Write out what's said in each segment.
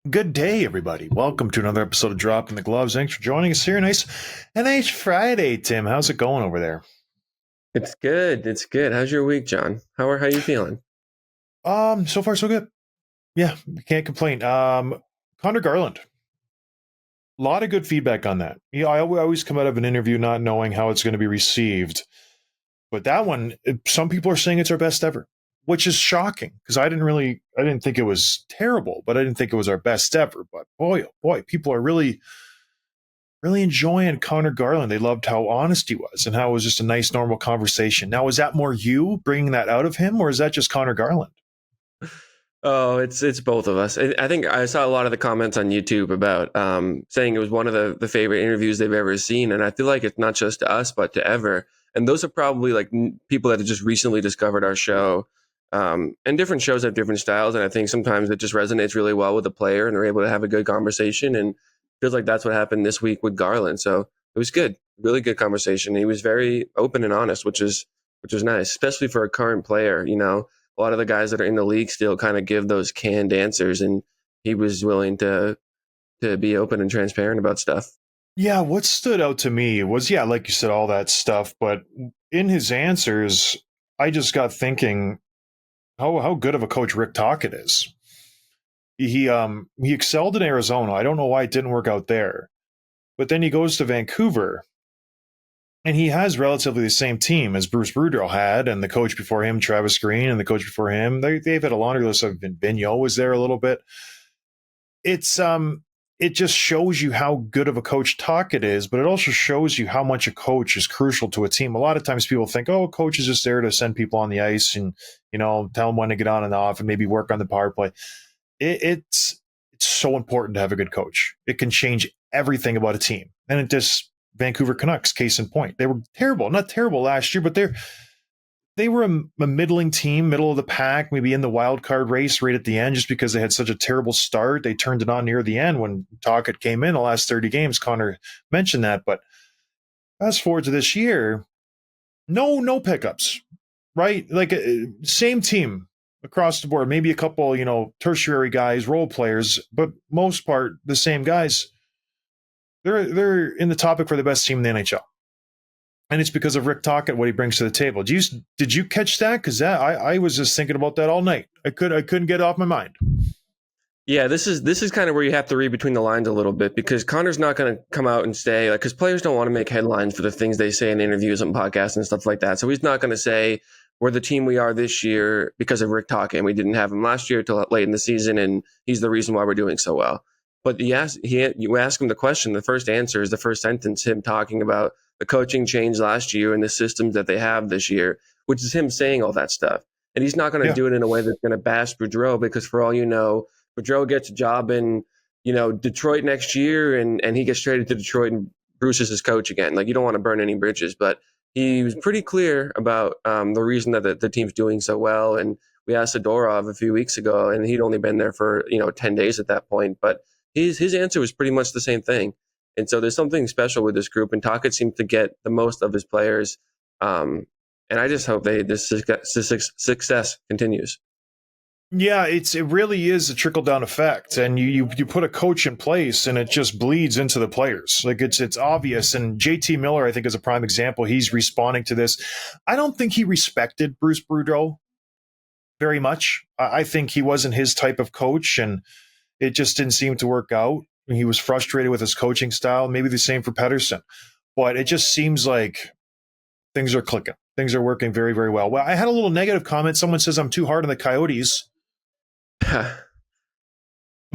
Good day, everybody. Welcome to another episode of Dropping the Gloves. Thanks for joining us here. Nice Friday, Tim. How's it going over there? It's good. It's good. How's your week, John? How you feeling? So far so good. Yeah, can't complain. Conor Garland. A lot of good feedback on that. Yeah, I always come out of an interview not knowing how it's going to be received, but that one, some people are saying it's our best ever, which is shocking because I didn't think it was terrible, but I didn't think it was our best ever. But boy, oh boy, people are really enjoying Conor Garland. They loved how honest he was and how it was just a nice, normal conversation. Now, is that more you bringing that out of him, or is that just Conor Garland? Oh, it's both of us. I think I saw a lot of the comments on YouTube about saying it was one of the favorite interviews they've ever seen, and I feel like it's not just to us, but to ever. And those are probably like people that have just recently discovered our show. And different shows have different styles, and I think sometimes it just resonates really well with the player, and they're able to have a good conversation. And feels like that's what happened this week with Garland. So it was good, really good conversation. He was very open and honest, which is nice, especially for a current player. A lot of the guys that are in the league still kind of give those canned answers, and he was willing to be open and transparent about stuff. Yeah, what stood out to me was, yeah, like you said, all that stuff. But in his answers, I just got thinking how good of a coach Rick Tocchet is. He excelled in Arizona. I don't know why it didn't work out there, but then he goes to Vancouver. And he has relatively the same team as Bruce Boudreau had, and the coach before him, Travis Green, and the coach before him. They've had a laundry list of Vigneault was there a little bit. It's it just shows you how good of a coach Tocchet is, but it also shows you how much a coach is crucial to a team. A lot of times people think, oh, a coach is just there to send people on the ice and tell them when to get on and off and maybe work on the power play. It's so important to have a good coach. It can change everything about a team, and it just Vancouver Canucks, case in point. They were terrible, not terrible last year, but they were a middling team, middle of the pack, maybe in the wild card race right at the end, just because they had such a terrible start. They turned it on near the end when Tocchet came in the last 30 games. Connor mentioned that, but fast forward to this year, no pickups, right? Like same team across the board, maybe a couple, tertiary guys, role players, but most part the same guys. They're in the topic for the best team in the NHL, and it's because of Rick Tocchet, what he brings to the table. Did you catch that? Because I was just thinking about that all night. I couldn't get it off my mind. Yeah, this is kind of where you have to read between the lines a little bit, because Connor's not going to come out and say, like, because players don't want to make headlines for the things they say in interviews and podcasts and stuff like that. So he's not going to say we're the team we are this year because of Rick Tocchet, and we didn't have him last year till late in the season, and he's the reason why we're doing so well. But you ask him the question, the first answer is the first sentence, him talking about the coaching change last year and the systems that they have this year, which is him saying all that stuff. And he's not going to Yeah, do it in a way that's going to bash Boudreau, because for all you know, Boudreau gets a job in, Detroit next year, and he gets traded to Detroit, and Bruce is his coach again. Like, you don't want to burn any bridges, but he was pretty clear about the reason that the team's doing so well. And we asked Zadorov a few weeks ago, and he'd only been there for 10 days at that point, but his answer was pretty much the same thing. And so there's something special with this group, and Tocchet seems to get the most of his players. And I just hope this success continues. yeah. It really is a trickle down effect, and you put a coach in place, and it just bleeds into the players. Like it's obvious. And JT Miller, I think, is a prime example. He's responding to this. I don't think he respected Bruce Boudreau very much. I think he wasn't his type of coach, and it just didn't seem to work out. He was frustrated with his coaching style. Maybe the same for Pettersson. But it just seems like things are clicking. Things are working very, very well. Well, I had a little negative comment. Someone says I'm too hard on the Coyotes. I'm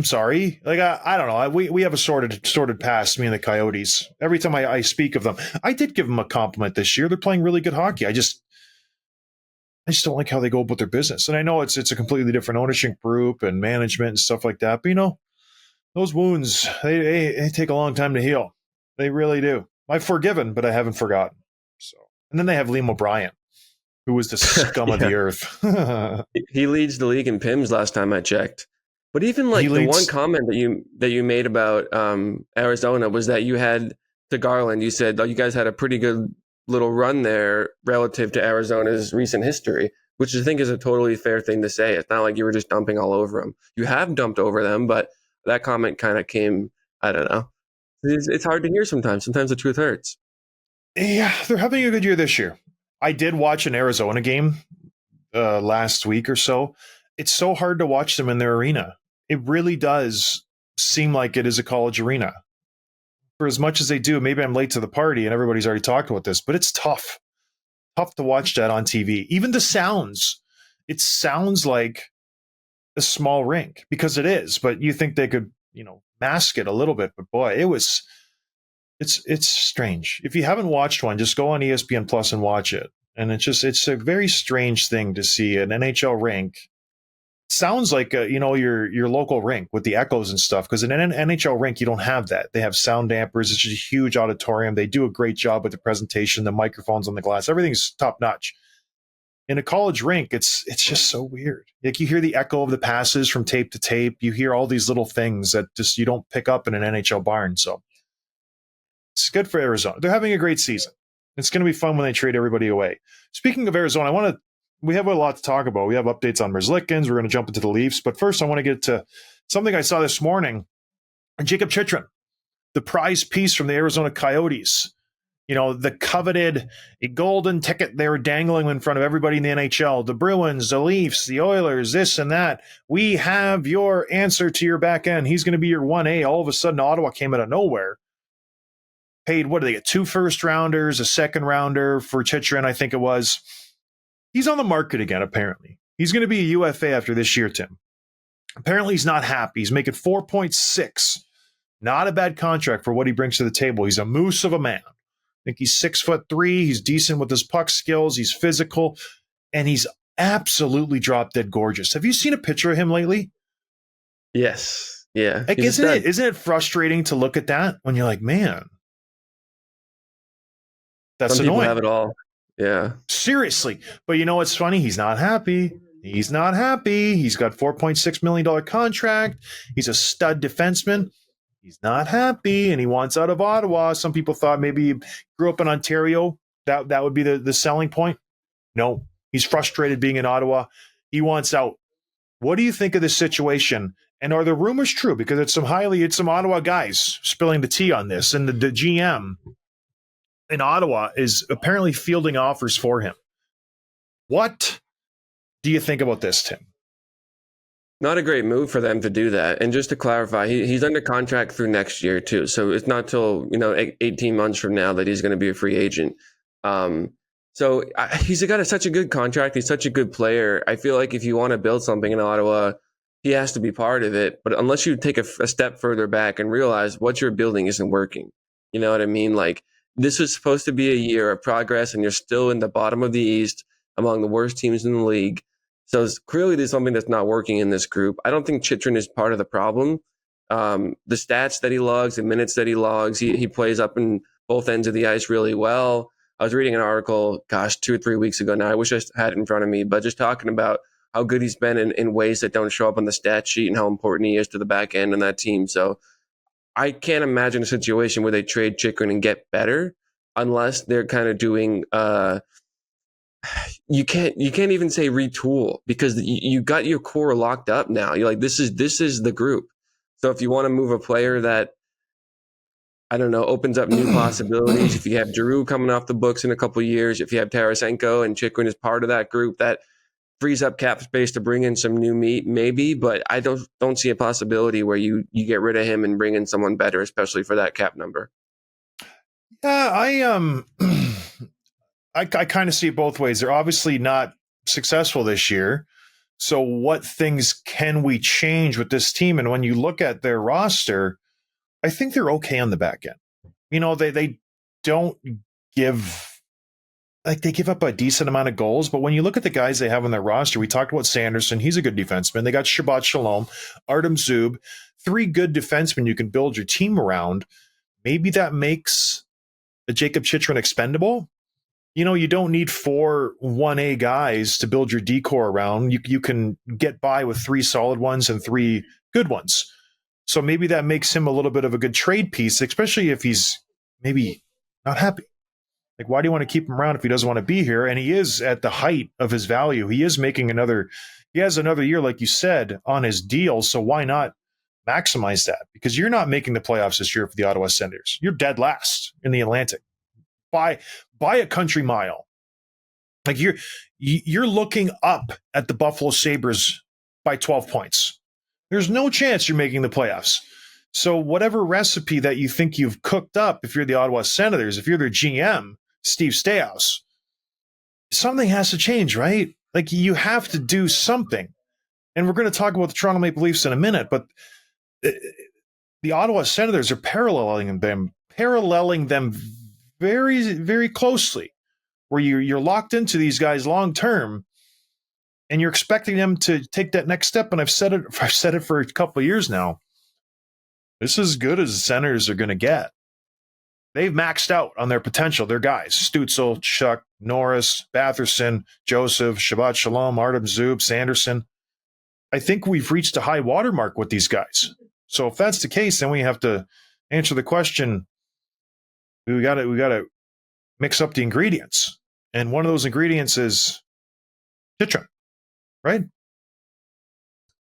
sorry. Like I don't know. We have a sorted past, me and the Coyotes. Every time I speak of them, I did give them a compliment this year. They're playing really good hockey. I just don't like how they go about their business. And I know it's a completely different ownership group and management and stuff like that. But those wounds, they take a long time to heal. They really do. I've forgiven, but I haven't forgotten. So, and then they have Liam O'Brien, who was the scum of Yeah. the earth. He leads the league in PIMS last time I checked. But even He like the one leads. comment that you made about Arizona was that you had to Garland, you said, oh, you guys had a pretty good little run there relative to Arizona's recent history, which I think is a totally fair thing to say. It's not like you were just dumping all over them. You have dumped over them, but that comment kind of came, I don't know. It's hard to hear sometimes. Sometimes the truth hurts. Yeah, they're having a good year this year. I did watch an Arizona game last week or so. It's so hard to watch them in their arena. It really does seem like it is a college arena. For as much as they do, maybe I'm late to the party and everybody's already talked about this, but it's tough. Tough to watch that on TV. Even the sounds. It sounds like a small rink because it is, but you think they could, mask it a little bit. But boy, it's strange. If you haven't watched one, just go on ESPN Plus and watch it. And it's a very strange thing to see an NHL rink. Sounds like your local rink with the echoes and stuff. Because in an NHL rink, you don't have that. They have sound dampers. It's just a huge auditorium. They do a great job with the presentation, the microphones on the glass. Everything's top notch. In a college rink, it's just so weird. Like you hear the echo of the passes from tape to tape. You hear all these little things that just you don't pick up in an NHL barn. So it's good for Arizona. They're having a great season. It's going to be fun when they trade everybody away. Speaking of Arizona, we have a lot to talk about. We have updates on Merzlikins. We're going to jump into the Leafs. But first, I want to get to something I saw this morning. Jacob Chychrun, the prize piece from the Arizona Coyotes. The coveted golden ticket they were dangling in front of everybody in the NHL. The Bruins, the Leafs, the Oilers, this and that. We have your answer to your back end. He's going to be your 1A. All of a sudden, Ottawa came out of nowhere. Paid, what did they get? 2 first-rounders, a second-rounder for Chychrun, I think it was. He's on the market again, apparently. He's going to be a UFA after this year, Tim. Apparently, he's not happy. He's making 4.6. Not a bad contract for what he brings to the table. He's a moose of a man. I think he's 6'3". He's decent with his puck skills. He's physical. And he's absolutely drop-dead gorgeous. Have you seen a picture of him lately? Yes. Yeah. Like, isn't it frustrating to look at that when you're like, man, that's Some annoying. People have it all. Yeah. Seriously. But you know what's funny? He's not happy. He's not happy. He's got $4.6 million contract. He's a stud defenseman. He's not happy, and he wants out of Ottawa. Some people thought maybe he grew up in Ontario. That would be the selling point. No, he's frustrated being in Ottawa. He wants out. What do you think of this situation? And are the rumors true? Because it's some Ottawa guys spilling the tea on this, and the GM in Ottawa is apparently fielding offers for him. What do you think about this, Tim? Not a great move for them to do that. And just to clarify, he's under contract through next year too. So it's not till 18 months from now that he's going to be a free agent. He's got such a good contract. He's such a good player. I feel like if you want to build something in Ottawa, he has to be part of it. But unless you take a step further back and realize what you're building isn't working, you know what I mean? Like, this was supposed to be a year of progress, and you're still in the bottom of the East among the worst teams in the league. So clearly there's something that's not working in this group. I don't think Chychrun is part of the problem. The stats that he logs, the minutes that he logs, he plays up in both ends of the ice really well. I was reading an article, 2 or 3 weeks ago now. I wish I had it in front of me, but just talking about how good he's been in ways that don't show up on the stat sheet and how important he is to the back end on that team. So I can't imagine a situation where they trade Chychrun and get better unless they're kind of doing you can't even say retool, because you got your core locked up now. You're like, this is the group. So if you want to move a player that, I don't know, opens up new possibilities, if you have Giroux coming off the books in a couple of years, if you have Tarasenko and Chychrun is part of that group, that frees up cap space to bring in some new meat, maybe. But I don't see a possibility where you get rid of him and bring in someone better, especially for that cap number. Yeah, I kind of see it both ways. They're obviously not successful this year. So what things can we change with this team? And when you look at their roster, I think they're okay on the back end. They don't give, like, they give up a decent amount of goals. But when you look at the guys they have on their roster, we talked about Sanderson. He's a good defenseman. They got Shabbat Shalom, Artem Zub, 3 good defensemen you can build your team around. Maybe that makes a Jacob Chychrun expendable. You don't need 4 1A guys to build your decor around. You can get by with 3 solid ones and 3 good ones. So maybe that makes him a little bit of a good trade piece, especially if he's maybe not happy. Like, why do you want to keep him around if he doesn't want to be here? And he is at the height of his value. He has another year, like you said, on his deal. So why not Maximize that because you're not making the playoffs this year for the Ottawa Senators. You're dead last in the Atlantic by a country mile. Like you're looking up at the Buffalo Sabres by 12 points. There's no chance you're making the playoffs. So whatever recipe that you think you've cooked up, if you're the Ottawa Senators, if you're their GM, Steve Staios, something has to change, right? Like you have to do something. And we're going to talk about the Toronto Maple Leafs in a minute, but the Ottawa Senators are paralleling them very, very closely, where you're locked into these guys long term, and you're expecting them to take that next step. And I've said it for a couple of years now. This is as good as the Senators are going to get. They've maxed out on their potential. Their guys: Stützle, Chuck, Norris, Batherson, Joseph, Shabbat Shalom, Artem Zub, Sanderson. I think we've reached a high watermark with these guys. So if that's the case, then we have to answer the question. We got to mix up the ingredients, and one of those ingredients is Chychrun, right?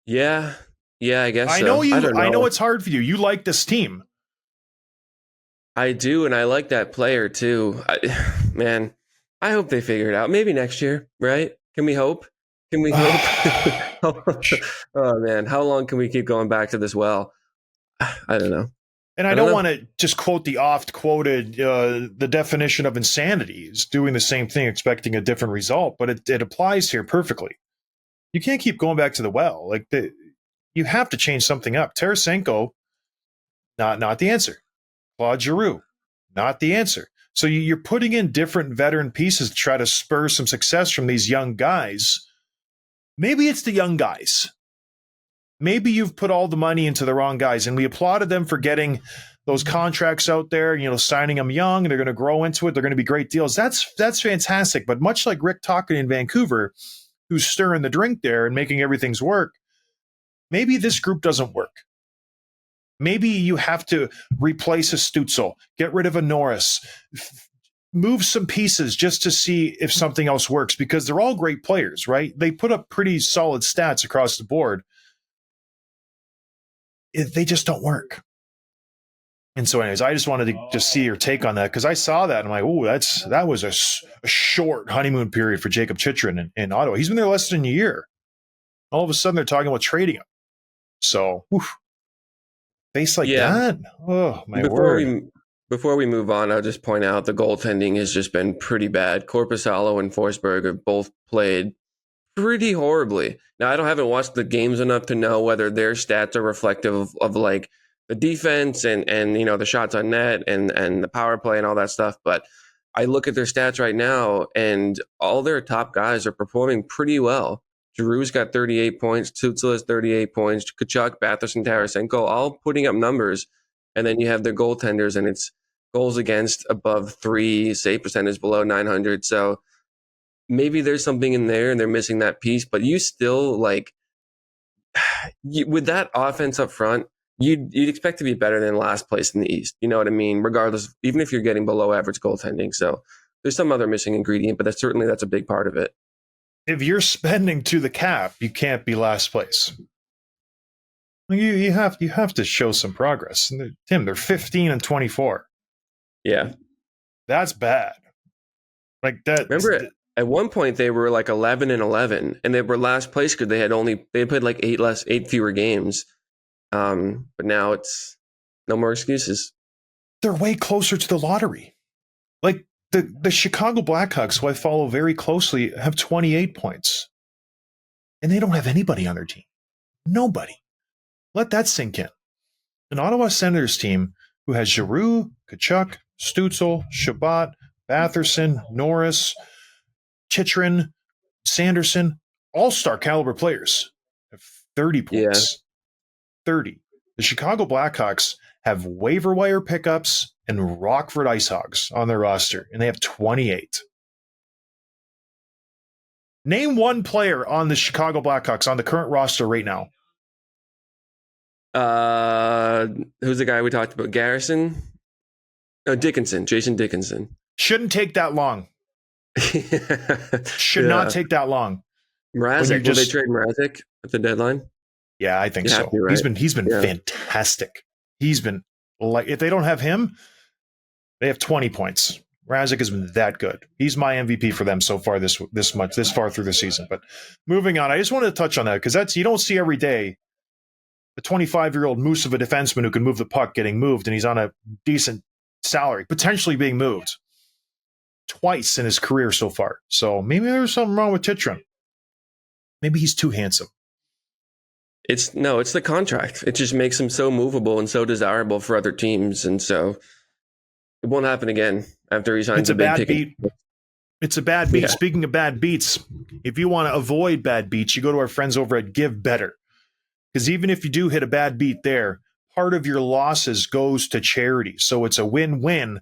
Yeah, I guess. I know so. you. I don't know. I know it's hard for you. You like this team. I do, and I like that player too. Man, I hope they figure it out. Maybe next year, right? Can we hope? Can we hope? Oh man, how long can we keep going back to this well? I don't know. And I don't want to just quote the oft-quoted, the definition of insanity is doing the same thing, expecting a different result, but it applies here perfectly. You can't keep going back to the well. Like you have to change something up. Tarasenko, not the answer. Claude Giroux, not the answer. So you're putting in different veteran pieces to try to spur some success from these young guys. Maybe it's the young guys. Maybe you've put all the money into the wrong guys, and we applauded them for getting those contracts out there, signing them young, and they're going to grow into it. They're going to be great deals. That's fantastic. But much like Rick Tocchet in Vancouver, who's stirring the drink there and making everything's work, maybe this group doesn't work. Maybe you have to replace a Stützle, get rid of a Norris, move some pieces just to see if something else works, because they're all great players, right? They put up pretty solid stats across the board. They just don't work. And so anyways, I just wanted to just see your take on that, because I saw that and I'm like, oh, that was a short honeymoon period for Jacob Chychrun in Ottawa. He's been there less than a year. All of a sudden they're talking about trading him. So, face like that? Oh, my word. Before we move on, I'll just point out the goaltending has just been pretty bad. Korpisalo and Forsberg have both played pretty horribly. Now, I haven't watched the games enough to know whether their stats are reflective of like the defense and the shots on net and the power play and all that stuff. But I look at their stats right now, and all their top guys are performing pretty well. Giroux's got 38 points. Stützle has 38 points. Tkachuk, Batherson, Tarasenko, all putting up numbers. And then you have their goaltenders, and it's goals against above 3, save percentage below 900. So maybe there's something in there and they're missing that piece, but you still with that offense up front, you'd expect to be better than last place in the East. You know what I mean? Regardless, even if you're getting below average goaltending. So there's some other missing ingredient, but that's a big part of it. If you're spending to the cap, you can't be last place. You have to show some progress. Tim, they're 15-24. Yeah. That's bad. Like that. Remember at one point they were like 11-11, and they were last place because they played like 8 fewer games. But now it's no more excuses. They're way closer to the lottery. Like the Chicago Blackhawks, who I follow very closely, have 28 points. And they don't have anybody on their team. Nobody. Let that sink in. An Ottawa Senators team who has Giroux, Tkachuk, Stützle, Shabbat, Batherson, Norris, Chychrun, Sanderson, all-star caliber players, have 30 points. Yeah. 30. The Chicago Blackhawks have waiver wire pickups and Rockford Ice Hogs on their roster, and they have 28. Name one player on the Chicago Blackhawks on the current roster right now. Who's the guy we talked about? Garrison? No, Dickinson. Jason Dickinson. Shouldn't take that long. Should not take that long. Mrazek. Will they trade Mrazek at the deadline? Yeah, I think You have so. to, right? He's been Yeah. fantastic. He's been like, if they don't have him, they have 20 points. Razik has been that good. He's my MVP for them so far this far through the season. But moving on, I just wanted to touch on that because that's you don't see every day a 25-year-old moose of a defenseman who can move the puck getting moved, and he's on a decent salary, potentially being moved twice in his career so far. So maybe there's something wrong with Titran. Maybe he's too handsome. It's the contract. It just makes him so movable and so desirable for other teams, and so it won't happen again after he signs It's a a big bad ticket. beat. It's a bad beat. Yeah. Speaking of bad beats, if you want to avoid bad beats, you go to our friends over at Give Bettor. Because even if you do hit a bad beat there, part of your losses goes to charity. So it's a win-win.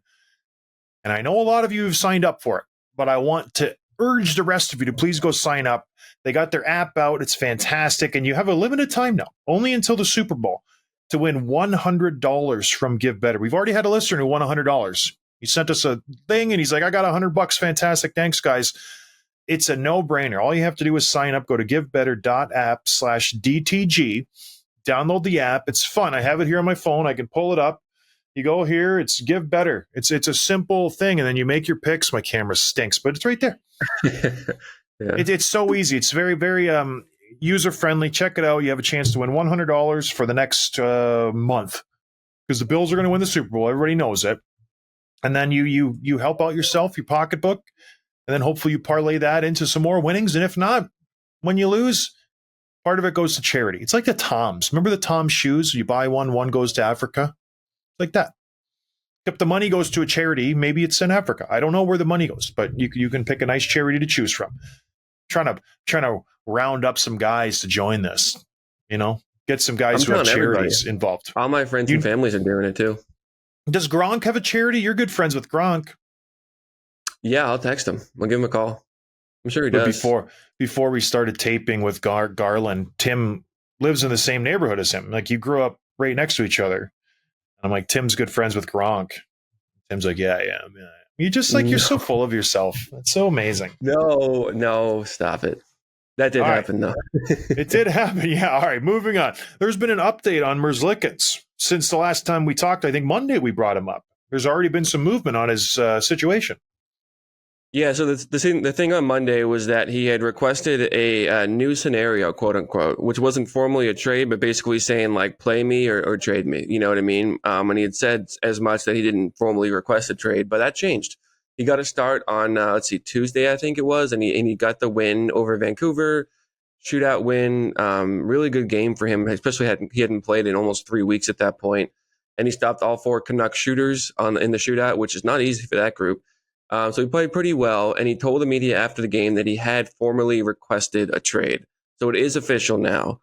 And I know a lot of you have signed up for it, but I want to urge the rest of you to please go sign up. They got their app out. It's fantastic. And you have a limited time now, only until the Super Bowl, to win $100 from Give Bettor. We've already had a listener who won $100. He sent us a thing and he's like, I got $100. Fantastic. Thanks, guys. It's a no-brainer. All you have to do is sign up. Go to givebetter.app/DTG. Download the app. It's fun. I have it here on my phone. I can pull it up. You go here. It's Give Bettor. It's a simple thing, and then you make your picks. My camera stinks, but it's right there. Yeah. It's so easy. It's very, very user-friendly. Check it out. You have a chance to win $100 for the next month because the Bills are going to win the Super Bowl. Everybody knows it. And then you help out yourself, your pocketbook, and then hopefully you parlay that into some more winnings. And if not, when you lose, part of it goes to charity. It's like the Toms. Remember the Toms shoes? You buy one goes to Africa. Like that. If the money goes to a charity, maybe it's in Africa. I don't know where the money goes, but you can pick a nice charity to choose from. Trying to round up some guys to join this. Get some guys who have charities involved. All my friends and families are doing it too. Does Gronk have a charity? You're good friends with Gronk. Yeah, I'll text him. I'll give him a call. I'm sure he does. Before we started taping with Garland, Tim lives in the same neighborhood as him. Like you grew up right next to each other. I'm like, Tim's good friends with Gronk. Tim's like, yeah. You just like, you're so full of yourself. It's so amazing. No, stop it. That did happen, though. It did happen, yeah. All right, moving on. There's been an update on Merzlikins. Since the last time we talked, I think Monday we brought him up. There's already been some movement on his situation. Yeah, so the thing on Monday was that he had requested a new scenario, quote unquote, which wasn't formally a trade, but basically saying like play me or trade me. You know what I mean? And he had said as much that he didn't formally request a trade, but that changed. He got a start on Tuesday, I think it was, and he got the win over Vancouver, shootout win. Really good game for him, especially he hadn't played in almost 3 weeks at that point, and he stopped all 4 Canuck shooters in the shootout, which is not easy for that group. So he played pretty well, and he told the media after the game that he had formally requested a trade. So it is official now,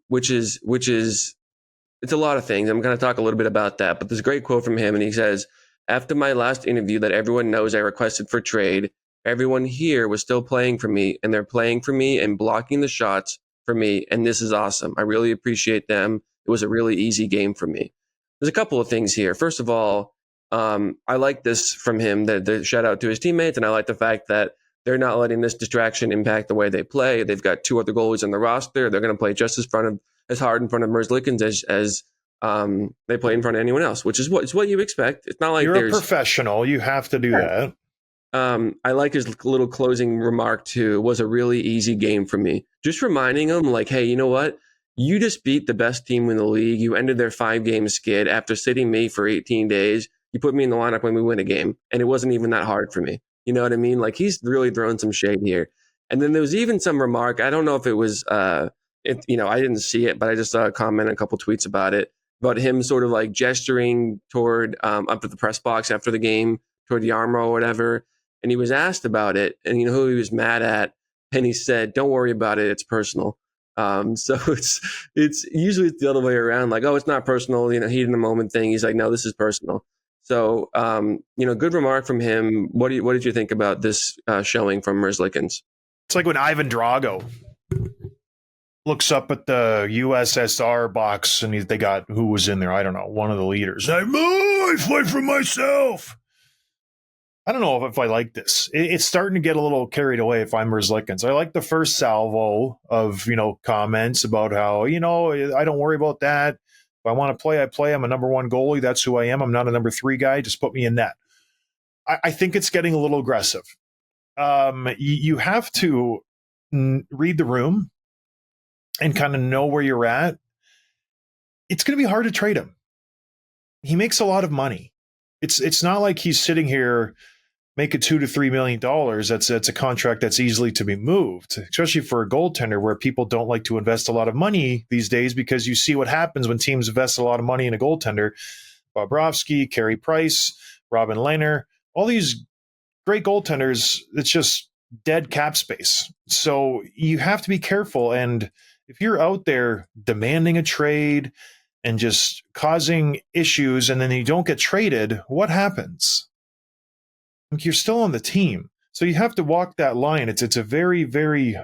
which is it's a lot of things. I'm going to talk a little bit about that, but there's a great quote from him, and he says, after my last interview that everyone knows I requested for trade, everyone here was still playing for me, and they're playing for me and blocking the shots for me, and this is awesome. I really appreciate them. It was a really easy game for me. There's a couple of things here. First of all, I like this from him, the shout out to his teammates, and I like the fact that they're not letting this distraction impact the way they play. They've got 2 other goalies on the roster. They're going to play just as hard in front of Merzlikins as they play in front of anyone else, which is what you expect. It's not like you're a professional. You have to do that. I like his little closing remark too. It was a really easy game for me. Just reminding him like, hey, you know what? You just beat the best team in the league. You ended their 5-game skid after sitting me for 18 days. You put me in the lineup when we win a game, and it wasn't even that hard for me. You know what I mean? Like, he's really throwing some shade here. And then there was even some remark. I don't know if it was, I didn't see it, but I just saw a comment, a couple tweets about it, about him sort of like gesturing toward up at the press box after the game, toward the arm row or whatever. And he was asked about it, and you know who he was mad at? And he said, "Don't worry about it. It's personal." So it's usually the other way around. Like, oh, it's not personal. Heat in the moment thing. He's like, no, this is personal. So, good remark from him. What did you think about this showing from Merzlikins? It's like when Ivan Drago looks up at the USSR box and they got who was in there. I don't know, one of the leaders. I fight for myself. I don't know if I like this. It's starting to get a little carried away if I'm Merzlikins. I like the first salvo of, comments about how, I don't worry about that. If I want to play, I play. I'm a number one goalie. That's who I am. I'm not a number three guy. Just put me in net. I think it's getting a little aggressive. You have to read the room and kind of know where you're at. It's going to be hard to trade him. He makes a lot of money. It's not like he's sitting here making $2 to $3 million. That's a contract that's easily to be moved, especially for a goaltender where people don't like to invest a lot of money these days, because you see what happens when teams invest a lot of money in a goaltender. Bobrovsky, Carey Price, Robin Lehner, all these great goaltenders, it's just dead cap space. So you have to be careful. And if you're out there demanding a trade and just causing issues and then you don't get traded, what happens? Like, you're still on the team. So you have to walk that line. It's a very, very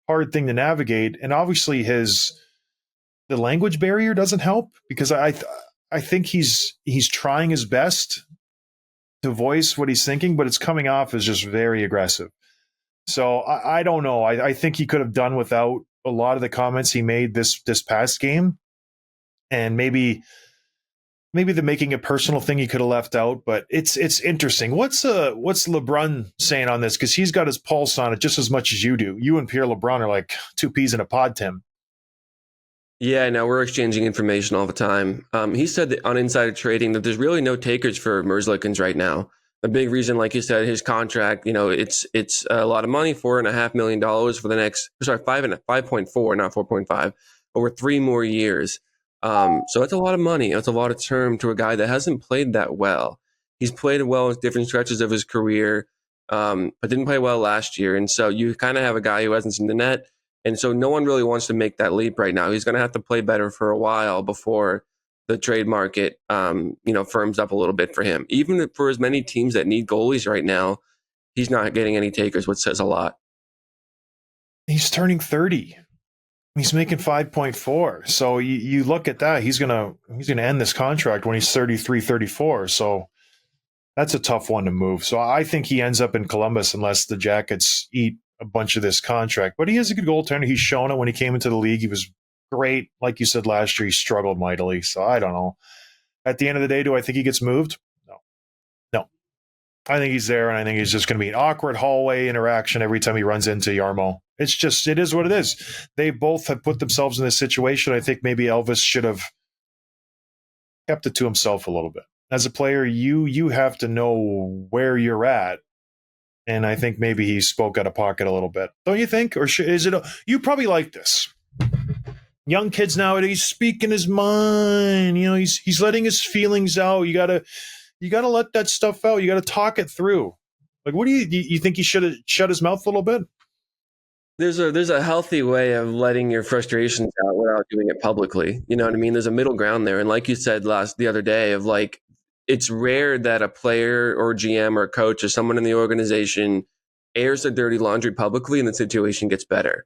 hard thing to navigate. And obviously the language barrier doesn't help, because I think he's trying his best to voice what he's thinking, but it's coming off as just very aggressive. So I don't know. I think he could have done without a lot of the comments he made this past game. And maybe the making it personal thing he could have left out, but it's interesting. What's LeBron saying on this? Because he's got his pulse on it just as much as you do. You and Pierre LeBrun are like two peas in a pod, Tim. Yeah, no, we're exchanging information all the time. He said that on Insider Trading that there's really no takers for Merzlikins right now. A big reason, like you said, his contract, it's a lot of money, $4.5 million for the next, 5.4, not 4.5, over 3 more years. So that's a lot of money. That's a lot of term to a guy that hasn't played that well. He's played well in different stretches of his career, but didn't play well last year. And so you kind of have a guy who hasn't seen the net. And so no one really wants to make that leap right now. He's going to have to play better for a while before the trade market, firms up a little bit for him. Even for as many teams that need goalies right now, he's not getting any takers, which says a lot. He's turning 30. He's making 5.4. So you look at that, he's gonna end this contract when he's 33, 34. So that's a tough one to move. So I think he ends up in Columbus unless the Jackets eat a bunch of this contract. But he is a good goaltender. He's shown it when he came into the league. He was great. Like you said last year, he struggled mightily. So I don't know. At the end of the day, do I think he gets moved? No. I think he's there, and I think he's just going to be an awkward hallway interaction every time he runs into Yarmo. It is what it is. They both have put themselves in this situation. I think maybe Elvis should have kept it to himself a little bit. As a player, you have to know where you're at. And I think maybe he spoke out of pocket a little bit. Don't you think? Or is it? You probably like this. Young kids nowadays speaking his mind. He's letting his feelings out. You gotta let that stuff out. You gotta talk it through. Like, what do you think he should have shut his mouth a little bit? There's a healthy way of letting your frustrations out without doing it publicly. You know what I mean? There's a middle ground there. And like you said the other day, of like, it's rare that a player or GM or coach or someone in the organization airs their dirty laundry publicly and the situation gets better.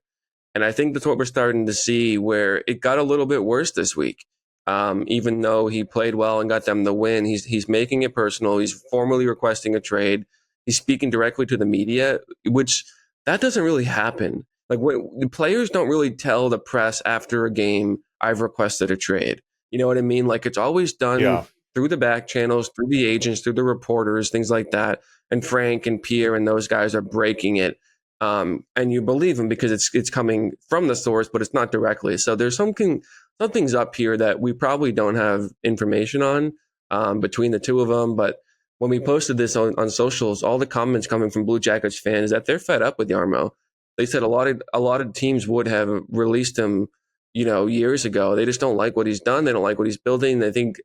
And I think that's what we're starting to see, where it got a little bit worse this week. Even though he played well and got them the win, he's making it personal. He's formally requesting a trade. He's speaking directly to the media, which that doesn't really happen. Like, the players don't really tell the press after a game, I've requested a trade. You know what I mean? Like, it's always done through the back channels, through the agents, through the reporters, things like that. And Frank and Pierre and those guys are breaking it. And you believe them because it's coming from the source, but it's not directly. So there's something's up here that we probably don't have information on between the two of them. But when we posted this on socials, all the comments coming from Blue Jackets fans is that they're fed up with Yarmo. They said a lot of teams would have released him, years ago. They just don't like what he's done. They don't like what he's building. They think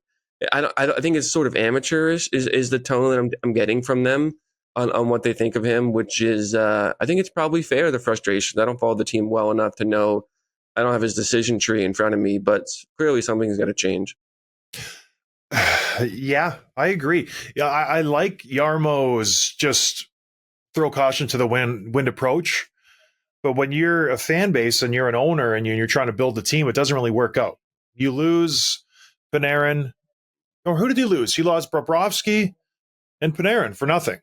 I think it's sort of amateurish is the tone that I'm getting from them on what they think of him, which is I think it's probably fair, the frustration. I don't follow the team well enough to know. I don't have his decision tree in front of me, but clearly something's got to change. Yeah, I agree. Yeah, I like Yarmo's just throw caution to the wind approach. But when you're a fan base and you're an owner and you're trying to build a team, it doesn't really work out. You lose Panarin. Or who did he lose? He lost Bobrovsky and Panarin for nothing.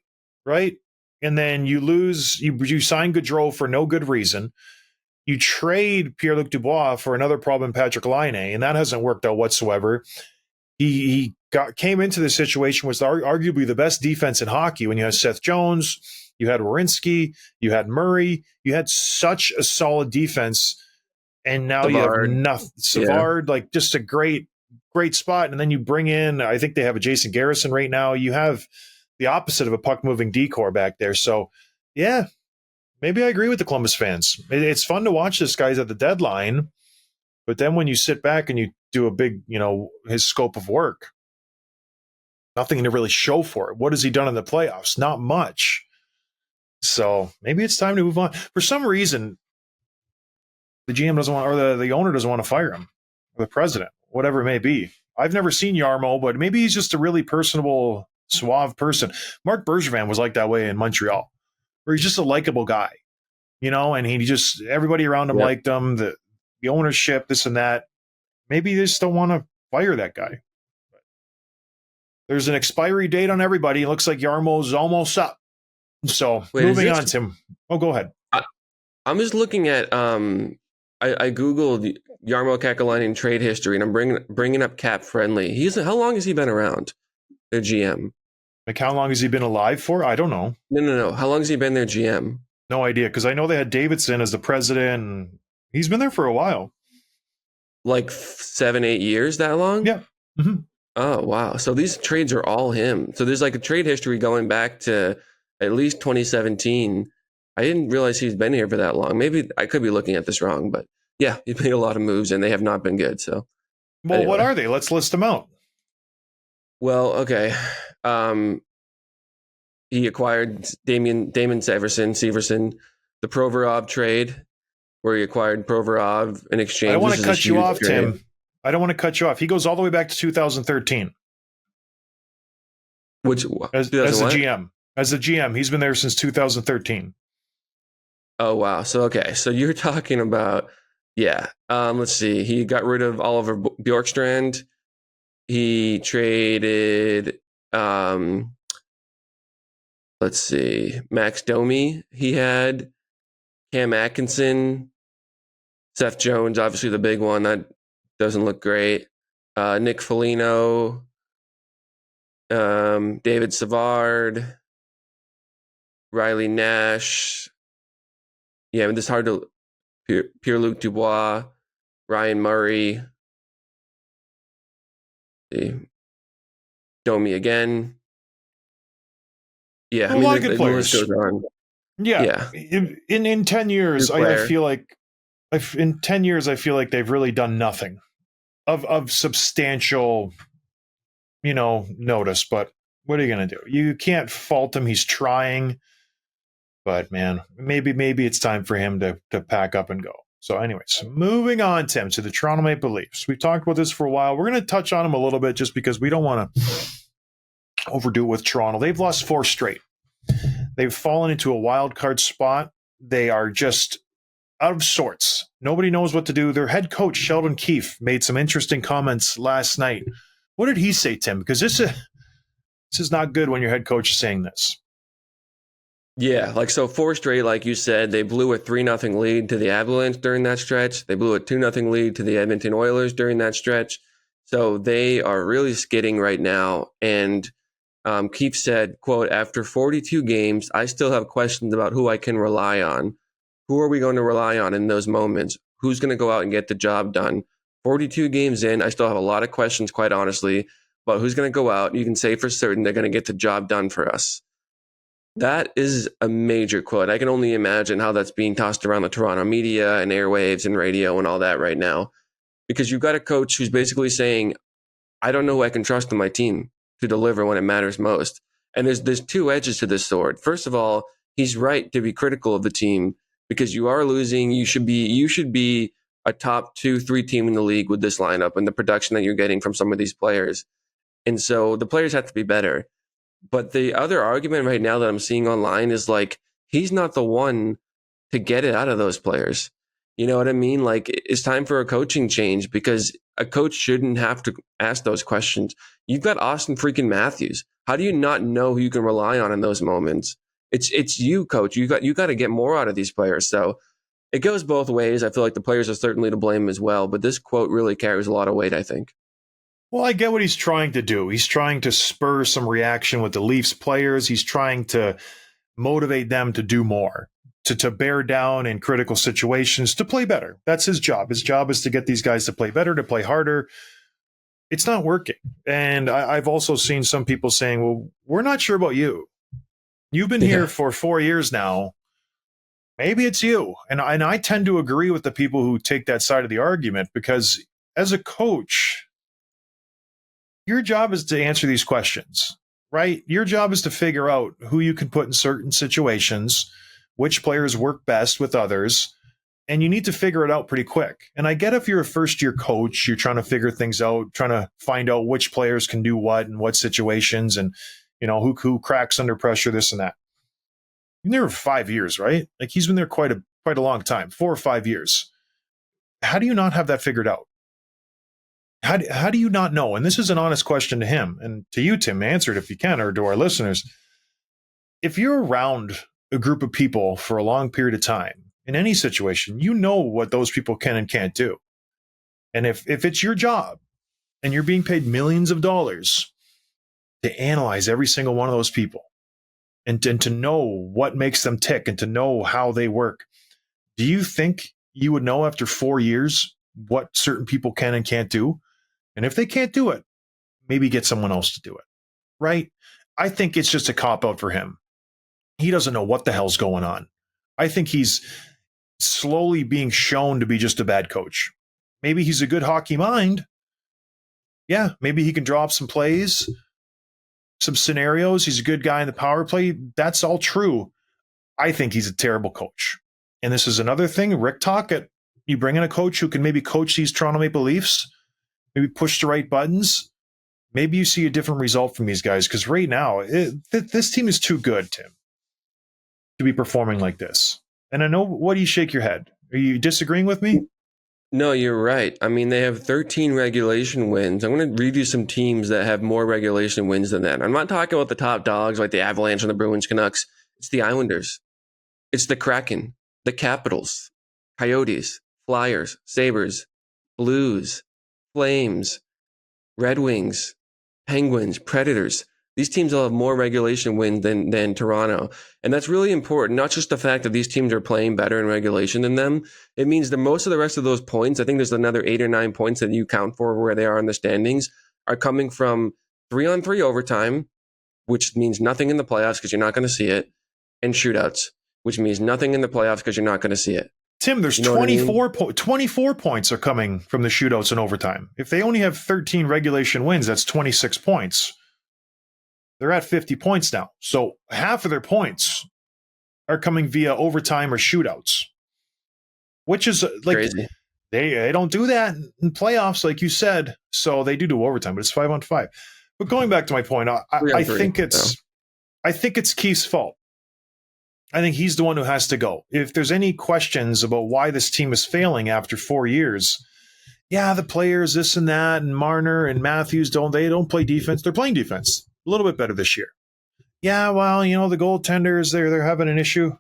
right? And then you sign Gaudreau for no good reason. You trade Pierre-Luc Dubois for another problem, Patrick Laine, and that hasn't worked out whatsoever. He came into the situation was arguably the best defense in hockey when you had Seth Jones, you had Werenski, you had Murray, you had such a solid defense, and now you have Savard. nothing. Yeah. Savard, like just a great spot, and then you bring in, I think they have a Jason Garrison right now. You have the opposite of a puck moving decor back there. So, yeah, maybe I agree with the Columbus fans. It's fun to watch this guys at the deadline, but then when you sit back and you do a big, his scope of work, nothing to really show for it. What has he done in the playoffs? Not much. So maybe it's time to move on. For some reason, the GM doesn't want, or the owner doesn't want to fire him, or the president, whatever it may be. I've never seen Yarmo, but maybe he's just a really personable, suave person. Marc Bergevin was like that way in Montreal, where he's just a likable guy, and he just, everybody around him liked him, the ownership, this and that. Maybe they just don't want to fire that guy. There's an expiry date on everybody. It looks like Yarmo's almost up. So moving on, Tim. Oh, go ahead. I'm just looking at I googled Jarmo Kekalainen trade history, and I'm bringing up Cap Friendly. How long has he been around? Their GM. Like how long has he been alive for? I don't know. No. How long has he been their GM? No idea, because I know they had Davidson as the president, and he's been there for a while. Like 7-8 years, that long? Yeah. Mm-hmm. Oh, wow. So these trades are all him. So there's like a trade history going back to at least 2017. I didn't realize he's been here for that long. Maybe I could be looking at this wrong, but yeah, he's made a lot of moves and they have not been good. So, well, anyway. What are they? Let's list them out. Well, okay. He acquired Damon Severson, the Provorov trade, where he acquired Provorov in exchange. I don't want to cut you off, Tim. I don't want to cut you off. He goes all the way back to 2013. Which as the GM. As the GM, he's been there since 2013. Oh, wow. So, okay. So you're talking about, yeah. Let's see. He got rid of Oliver Bjorkstrand. He traded, let's see, Max Domi. He had Cam Atkinson, Seth Jones, obviously the big one. That doesn't look great. Nick Foligno, David Savard, Riley Nash. Yeah, I mean, this is hard to. Pierre-Luc Dubois, Ryan Murray, Domi again. Yeah, a lot of good players. Goes on. Yeah. In 10 years, I feel like in 10 years, I feel like they've really done nothing of substantial, notice. But what are you going to do? You can't fault him. He's trying. But, man, maybe it's time for him to pack up and go. So, anyways, moving on, Tim, to the Toronto Maple Leafs. We've talked about this for a while. We're going to touch on them a little bit just because we don't want to overdo it with Toronto. They've lost 4 straight. They've fallen into a wild card spot. They are just out of sorts. Nobody knows what to do. Their head coach, Sheldon Keefe, made some interesting comments last night. What did he say, Tim? Because this is not good when your head coach is saying this. Yeah, 4 straight, like you said. They blew a 3-0 lead to the Avalanche during that stretch. They blew a 2-0 lead to the Edmonton Oilers during that stretch. So they are really skidding right now. And Keefe said, quote, "After 42 games, I still have questions about who I can rely on. Who are we going to rely on in those moments? Who's going to go out and get the job done? 42 games in, I still have a lot of questions, quite honestly, about who's going to go out. You can say for certain they're going to get the job done for us." That is a major quote. I can only imagine how that's being tossed around the Toronto media and airwaves and radio and all that right now. Because you've got a coach who's basically saying, I don't know who I can trust in my team to deliver when it matters most. And there's 2 edges to this sword. First of all, he's right to be critical of the team because you are losing. You should be a top 2-3 team in the league with this lineup and the production that you're getting from some of these players. And so the players have to be better. But the other argument right now that I'm seeing online is he's not the one to get it out of those players. You know what I mean? Like, it's time for a coaching change because a coach shouldn't have to ask those questions. You've got Austin freaking Matthews. How do you not know who you can rely on in those moments? It's you, coach. You got to get more out of these players. So it goes both ways. I feel like the players are certainly to blame as well, but this quote really carries a lot of weight, I think. Well, I get what he's trying to do. He's trying to spur some reaction with the Leafs players. He's trying to motivate them to do more, to bear down in critical situations, to play better. That's his job. His job is to get these guys to play better, to play harder. It's not working. And I've also seen some people saying, well, we're not sure about you. You've been here for 4 years now. Maybe it's you. And I tend to agree with the people who take that side of the argument because as a coach, your job is to answer these questions, right? Your job is to figure out who you can put in certain situations, which players work best with others, and you need to figure it out pretty quick. And I get if you're a first-year coach, you're trying to figure things out, trying to find out which players can do what in what situations and, you know, who cracks under pressure, this and that. You've been there for 5 years, right? Like he's been there quite a long time, 4 or 5 years. How do you not have that figured out? How do you not know? And this is an honest question to him and to you, Tim. Answer it if you can, or to our listeners. If you're around a group of people for a long period of time in any situation, you know what those people can and can't do. And if it's your job and you're being paid millions of dollars to analyze every single one of those people and to know what makes them tick and to know how they work, do you think you would know after 4 years what certain people can and can't do? And if they can't do it, maybe get someone else to do it, right? I think it's just a cop-out for him. He doesn't know what the hell's going on. I think he's slowly being shown to be just a bad coach. Maybe he's a good hockey mind. Yeah, maybe he can draw up some plays, some scenarios. He's a good guy in the power play. That's all true. I think he's a terrible coach. And this is another thing, Rick Tocchet, you bring in a coach who can maybe coach these Toronto Maple Leafs, maybe push the right buttons, maybe you see a different result from these guys. Because right now, this team is too good, Tim, to be performing like this. And I know, what do you shake your head? Are you disagreeing with me? No, you're right. I mean, they have 13 regulation wins. I'm going to read you some teams that have more regulation wins than that. I'm not talking about the top dogs like the Avalanche and the Bruins, Canucks. It's the Islanders. It's the Kraken, the Capitals, Coyotes, Flyers, Sabres, Blues, Flames, Red Wings, Penguins, Predators. These teams will have more regulation wins than Toronto. And that's really important. Not just the fact that these teams are playing better in regulation than them. It means that most of the rest of those points, I think there's another 8 or 9 points that you count for where they are in the standings, are coming from 3-on-3 overtime, which means nothing in the playoffs because you're not going to see it, and shootouts, which means nothing in the playoffs because you're not going to see it. Tim, there's 24 points are coming from the shootouts and overtime. If they only have 13 regulation wins, that's 26 points. They're at 50 points now. So half of their points are coming via overtime or shootouts, which is like crazy. They don't do that in playoffs, like you said. So they do overtime, but it's 5-on-5. But going back to my point, I think it's Keefe's fault. I think he's the one who has to go. If there's any questions about why this team is failing after 4 years, yeah, the players, this and that, and Marner and Matthews don't play defense. They're playing defense a little bit better this year. Yeah, well, the goaltenders, they're having an issue.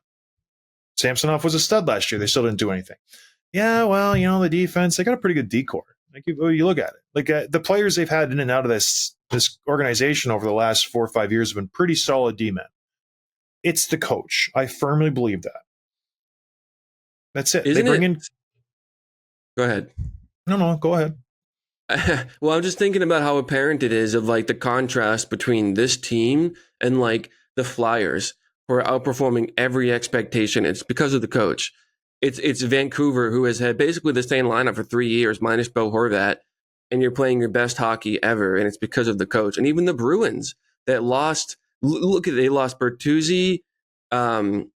Samsonov was a stud last year. They still didn't do anything. Yeah, well, the defense, they got a pretty good decor. Like you look at it, like the players they've had in and out of this organization over the last 4 or 5 years have been pretty solid D-men. It's the coach. I firmly believe that. That's it. Go ahead. No, go ahead. Well, I'm just thinking about how apparent it is of like the contrast between this team and like the Flyers, who are outperforming every expectation. It's because of the coach. It's Vancouver, who has had basically the same lineup for 3 years, minus Bo Horvat, and you're playing your best hockey ever, and it's because of the coach. And even the Bruins that lost. They lost Bertuzzi, Bergeron,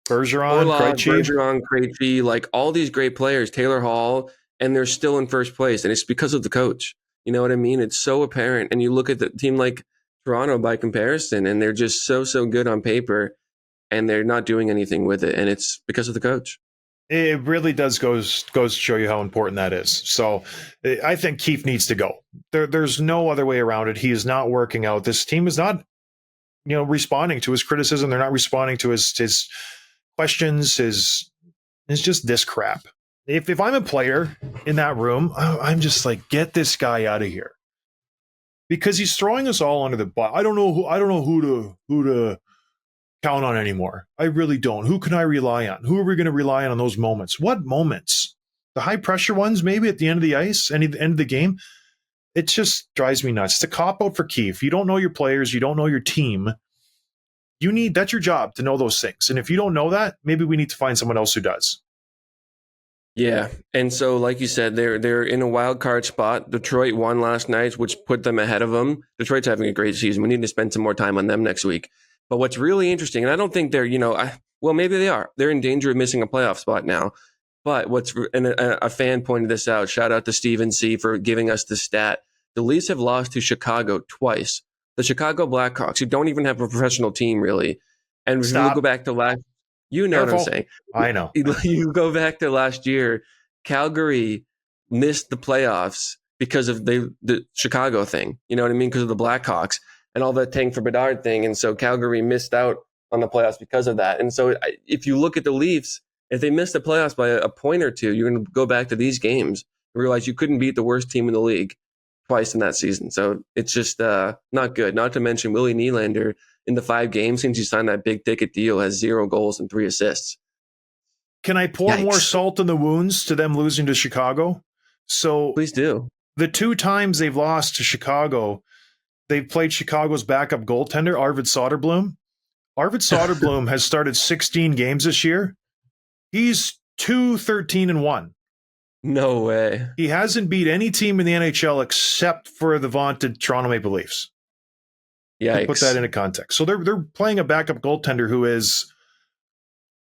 Krejci, like all these great players, Taylor Hall, and they're still in first place. And it's because of the coach. You know what I mean? It's so apparent. And you look at the team like Toronto by comparison, and they're just so good on paper, and they're not doing anything with it. And it's because of the coach. It really does goes to show you how important that is. So I think Keefe needs to go. There's no other way around it. He is not working out. This team is not, responding to his criticism. They're not responding to his questions. It's just this crap. If I'm a player in that room, I'm just like, get this guy out of here, because he's throwing us all under the bus. I don't know who to count on anymore. I really don't. Who can I rely on? Who are we going to rely on those moments? What moments? The high pressure ones, maybe at the end of the ice, end of the game. It just drives me nuts. It's a cop out for Keefe. You don't know your players. You don't know your team. That's your job to know those things. And if you don't know that, maybe we need to find someone else who does. Yeah, and so like you said, they're in a wild card spot. Detroit won last night, which put them ahead of them. Detroit's having a great season. We need to spend some more time on them next week. But what's really interesting, and I don't think they're, well, maybe they are. They're in danger of missing a playoff spot now. But a fan pointed this out. Shout out to Steven C. for giving us the stat. The Leafs have lost to Chicago twice. The Chicago Blackhawks, who don't even have a professional team, really. And if you go back to last, what I'm saying. I know. You go back to last year, Calgary missed the playoffs because of the Chicago thing. You know what I mean? Because of the Blackhawks and all that tank for Bedard thing. And so Calgary missed out on the playoffs because of that. And so if you look at the Leafs, if they missed the playoffs by a point or two, you're going to go back to these games and realize you couldn't beat the worst team in the league twice in that season. So it's just not good. Not to mention Willie Nylander, in the 5 games since he signed that big ticket deal, has 0 goals and 3 assists. Can I pour more salt in the wounds to them losing to Chicago? So please do. The 2 times they've lost to Chicago, they've played Chicago's backup goaltender, Arvid Soderblom. Arvid Soderblom has started 16 games this year. He's 2-13-1. No way. He hasn't beat any team in the NHL except for the vaunted Toronto Maple Leafs. Yikes. Put that into context. So they're playing a backup goaltender who is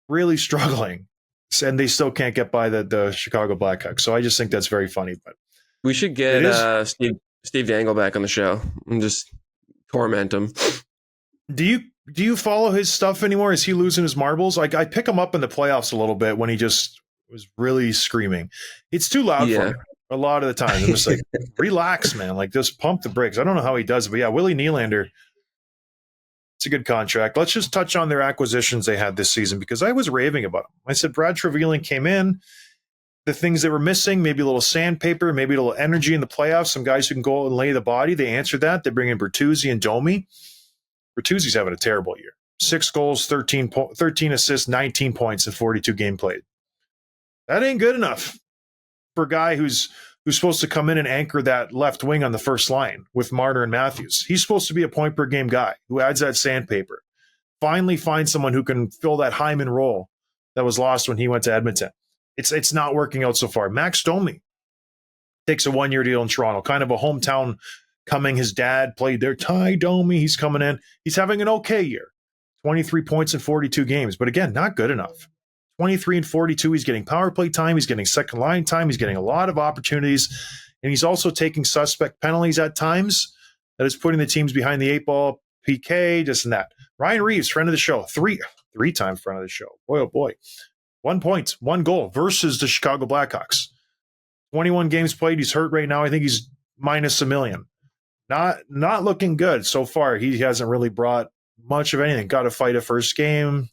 really struggling, and they still can't get by the Chicago Blackhawks. So I just think that's very funny. But we should get Steve Dangle back on the show and just torment him. Do you follow his stuff anymore? Is he losing his marbles? Like, I pick him up in the playoffs a little bit when he just was really screaming. It's too loud for me a lot of the time. I'm just like, relax, man. Like, just pump the brakes. I don't know how he does it, but yeah, Willie Nylander, it's a good contract. Let's just touch on their acquisitions they had this season, because I was raving about them. I said Brad Trevelyan came in, the things they were missing, maybe a little sandpaper, maybe a little energy in the playoffs, some guys who can go and lay the body. They answered that. They bring in Bertuzzi and Domi. Bertuzzi's having a terrible year. 6 goals, 13 assists, 19 points in 42 games played. That ain't good enough for a guy who's supposed to come in and anchor that left wing on the first line with Marner and Matthews. He's supposed to be a point-per-game guy who adds that sandpaper. Finally find someone who can fill that Hyman role that was lost when he went to Edmonton. It's not working out so far. Max Domi takes a 1-year deal in Toronto, kind of a hometown coming. His dad played there. Ty Domi, he's coming in. He's having an okay year. 23 points in 42 games. But again, not good enough. 23 and 42, he's getting power play time. He's getting second line time. He's getting a lot of opportunities. And he's also taking suspect penalties at times. That is putting the teams behind the 8-ball, PK, this and that. Ryan Reeves, friend of the show. Three-time friend of the show. Boy, oh boy. 1 point, 1 goal versus the Chicago Blackhawks. 21 games played. He's hurt right now. I think he's minus $1 million. Not looking good so far. He hasn't really brought much of anything. Got to fight a first game.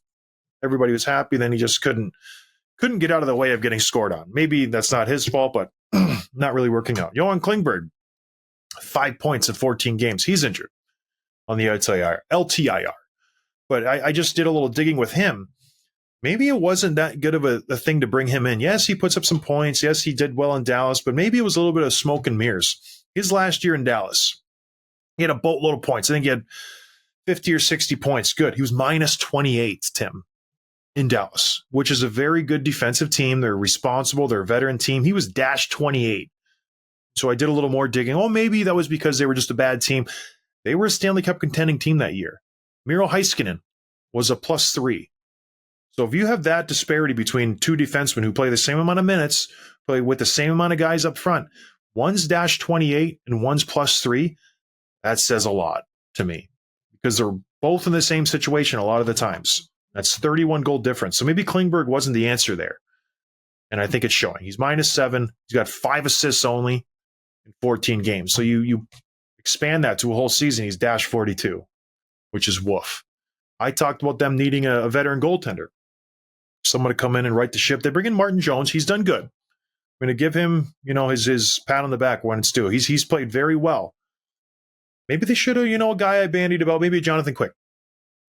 Everybody was happy. Then he just couldn't get out of the way of getting scored on. Maybe that's not his fault, but not really working out. Johan Klingberg, 5 points in 14 games. He's injured on the LTIR. But I just did a little digging with him. Maybe it wasn't that good of a thing to bring him in. Yes, he puts up some points. Yes, he did well in Dallas, but maybe it was a little bit of smoke and mirrors. His last year in Dallas, he had a boatload of points. I think he had 50 or 60 points. Good. He was minus 28, Tim, in Dallas, which is a very good defensive team. They're responsible. They're a veteran team. He was dash 28. So I did a little more digging. Oh, maybe that was because they were just a bad team. They were a Stanley Cup contending team that year. Miro Heiskanen was a +3. So if you have that disparity between 2 defensemen who play the same amount of minutes, play with the same amount of guys up front, one's dash 28 and one's +3, that says a lot to me, because they're both in the same situation a lot of the times. That's 31 goal difference. So maybe Klingberg wasn't the answer there. And I think it's showing. He's -7. He's got 5 assists only in 14 games. So you expand that to a whole season, he's -42, which is woof. I talked about them needing a veteran goaltender, someone to come in and right the ship. They bring in Martin Jones. He's done good. I'm going to give him, his pat on the back when it's due. He's played very well. Maybe they should have, a guy I bandied about, maybe Jonathan Quick.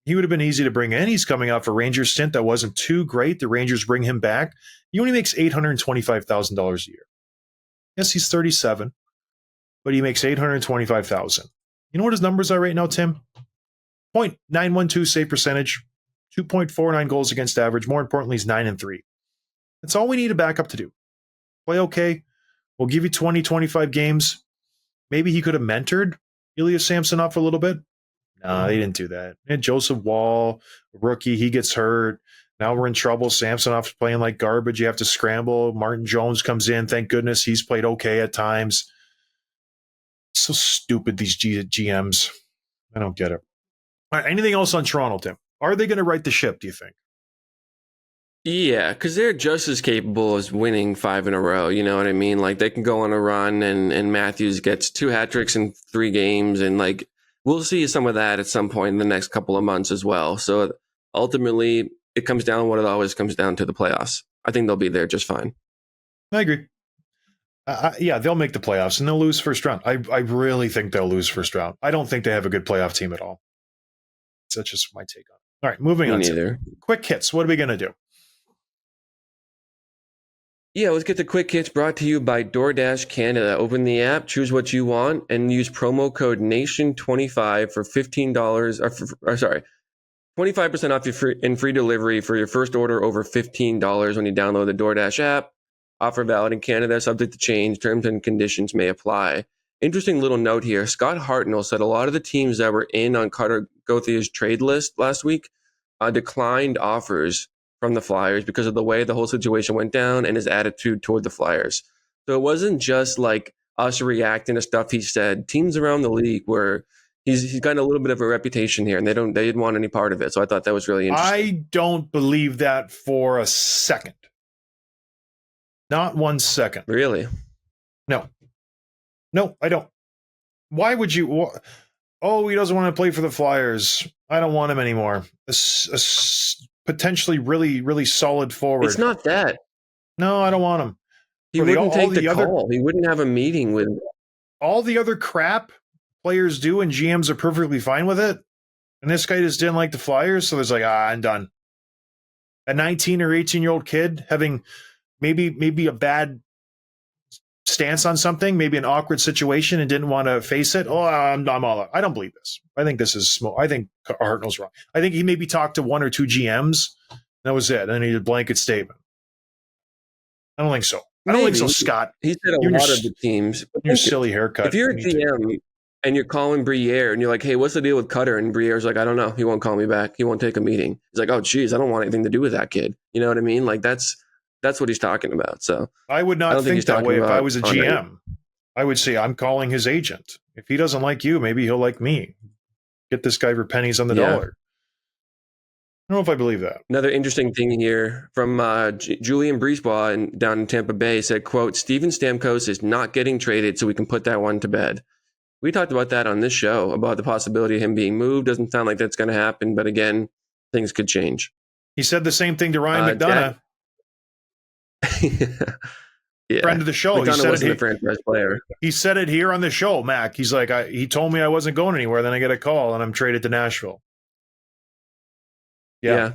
He would have been easy to bring in. He's coming off a Rangers stint that wasn't too great. The Rangers bring him back. He only makes $825,000 a year. Yes, he's 37, but he makes $825,000. You know what his numbers are right now, Tim? .912 save percentage, 2.49 goals against average. More importantly, he's 9-3. That's all we need a backup to do. Play okay. We'll give you 20, 25 games. Maybe he could have mentored Ilya Samsonov for a little bit. No, they didn't do that. And Joseph Wall, rookie, he gets hurt. Now we're in trouble. Samsonov's playing like garbage. You have to scramble. Martin Jones comes in. Thank goodness he's played okay at times. So stupid, these GMs. I don't get it. All right, anything else on Toronto, Tim? Are they going to right the ship, do you think? Yeah, because they're just as capable as winning 5 in a row. You know what I mean? Like, they can go on a run, and Matthews gets 2 hat tricks in 3 games, and like, we'll see some of that at some point in the next couple of months as well. So ultimately, it comes down what it always comes down to, the playoffs. I think they'll be there just fine. I agree. Yeah, they'll make the playoffs, and they'll lose first round. I really think they'll lose first round. I don't think they have a good playoff team at all. So that's just my take on it. All right, moving on. Neither. Quick hits. What are we going to do? Yeah, let's get the quick hits brought to you by DoorDash Canada. Open the app, choose what you want, and use promo code NATION25 for $15. 25% off your free delivery for your first order over $15 when you download the DoorDash app. Offer valid in Canada, subject to change. Terms and conditions may apply. Interesting little note here. Scott Hartnell said a lot of the teams that were in on Conor Garland's trade list last week declined offers from the Flyers because of the way the whole situation went down and his attitude toward the Flyers. So it wasn't just like us reacting to stuff he said. Teams around the league were he's gotten a little bit of a reputation here, and they didn't want any part of it. So I thought that was really interesting. I don't believe that for a second. Not 1 second. Really? No, I don't. Why would you? Oh, he doesn't want to play for the Flyers. I don't want him anymore. A potentially really, really solid forward. It's not that. No, I don't want him. He wouldn't take the call. He wouldn't have a meeting with all the other crap players do, and GMs are perfectly fine with it. And this guy just didn't like the Flyers, so there's like, I'm done. A 19 or 18-year-old kid having maybe a bad stance on something, maybe an awkward situation, and didn't want to face it. Oh, I'm all out. I don't believe this. I think this is smoke. I think Hartnell's wrong. I think he maybe talked to 1 or 2 GMs. That was it. And then he did a blanket statement. I don't think so. I don't think so, Scott. He said a lot of the teams. Your silly haircut. If you're a GM and you're calling Briere and you're like, hey, what's the deal with Cutter? And Briere's like, I don't know. He won't call me back. He won't take a meeting. He's like, oh, geez, I don't want anything to do with that kid. You know what I mean? Like, that's what he's talking about. So I would not think that way if I was a GM. I would say I'm calling his agent. If he doesn't like you, maybe he'll like me. Get this guy for pennies on the dollar. I don't know if I believe that. Another interesting thing here from Julian Brisebois down in Tampa Bay said, quote, Steven Stamkos is not getting traded, so we can put that one to bed. We talked about that on this show, about the possibility of him being moved. Doesn't sound like that's going to happen, but again, things could change. He said the same thing to Ryan McDonough. Yeah. Friend of the show. McDonough wasn't a franchise player. He said it here on the show, Mac. He's like, he told me I wasn't going anywhere. Then I get a call and I'm traded to Nashville. Yeah.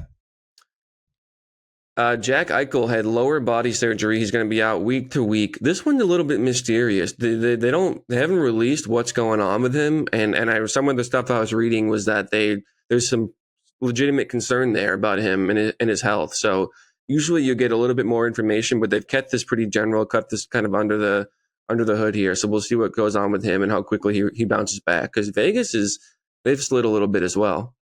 Jack Eichel had lower body surgery. He's going to be out week to week. This one's a little bit mysterious. They haven't released what's going on with him. And some of the stuff I was reading was that there's some legitimate concern there about him and his health. So usually you get a little bit more information, but they've kept this pretty general, kept this kind of under the hood here. So we'll see what goes on with him and how quickly he bounces back. Because they've slid a little bit as well.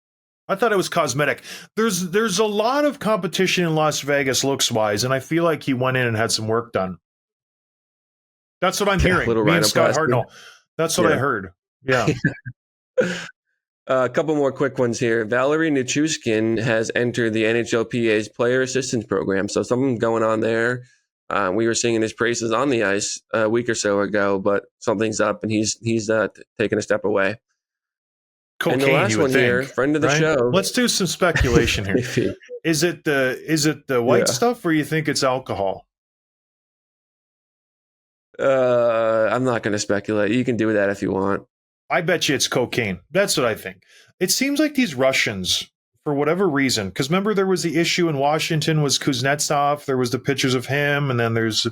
I thought it was cosmetic. There's a lot of competition in Las Vegas looks-wise, and I feel like he went in and had some work done. That's what I'm hearing. Me and Scott Hartnell. That's what I heard. Yeah. A couple more quick ones here. Valerie Nichushkin has entered the NHLPA's Player Assistance Program, so something going on there. We were singing his praises on the ice a week or so ago, but something's up, and he's taken a step away. Cocaine, and the last you would one think, here, friend of the right? show. Let's do some speculation here. Is it the white stuff, or you think it's alcohol? I'm not going to speculate. You can do that if you want. I bet you it's cocaine. That's what I think. It seems like these Russians, for whatever reason, because remember there was the issue in Washington was Kuznetsov. There was the pictures of him, and then there's,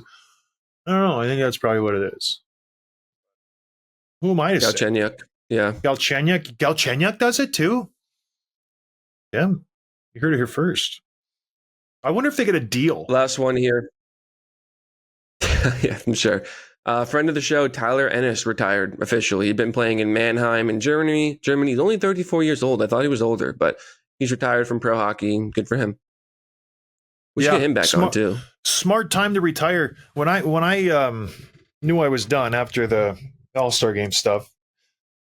I don't know. I think that's probably what it is. Who am I to say? Galchenyuk. Yeah. Galchenyuk does it too? Yeah. You heard it here first. I wonder if they get a deal. Last one here. Yeah, I'm sure. Friend of the show, Tyler Ennis, retired officially. He'd been playing in Mannheim in Germany. He's only 34 years old. I thought he was older, but he's retired from pro hockey. Good for him. We should get him back on too. Smart time to retire. When I knew I was done after the All-Star game stuff,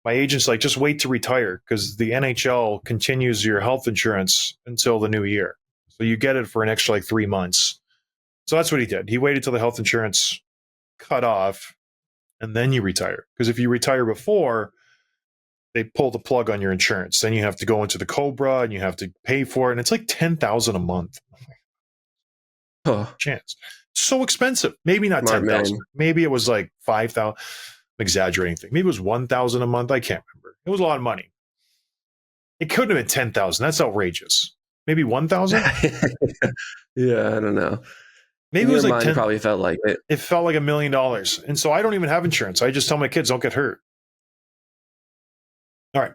my agent's like, just wait to retire because the NHL continues your health insurance until the new year. So you get it for an extra 3 months. So that's what he did. He waited till the health insurance cut off, and then you retire. Because if you retire before, they pull the plug on your insurance. Then you have to go into the Cobra, and you have to pay for it, and it's like $10,000 a month. Chance. So expensive. Maybe not 10,000. Maybe it was like 5,000. I'm exaggerating thing. Maybe it was 1,000 a month. I can't remember. It was a lot of money. It couldn't have been 10,000. That's outrageous. Maybe 1,000. Yeah, I don't know. Maybe it was like 10. Probably felt like it. It felt like $1 million. And so I don't even have insurance. I just tell my kids, don't get hurt. All right.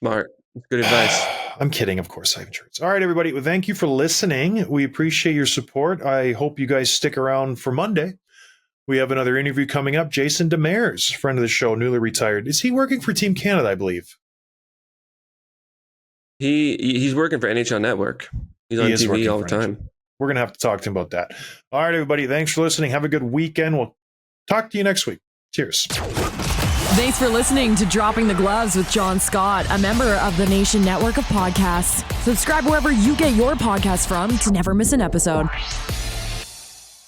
Smart. That's good advice. I'm kidding. Of course I have insurance. All right, everybody. Well, thank you for listening. We appreciate your support. I hope you guys stick around for Monday. We have another interview coming up. Jason Demers, friend of the show, newly retired. Is he working for Team Canada, I believe? He's working for NHL Network. He's on TV all the time. We're going to have to talk to him about that. All right, everybody. Thanks for listening. Have a good weekend. We'll talk to you next week. Cheers. Thanks for listening to Dropping the Gloves with John Scott, a member of the Nation Network of Podcasts. Subscribe wherever you get your podcasts from to never miss an episode.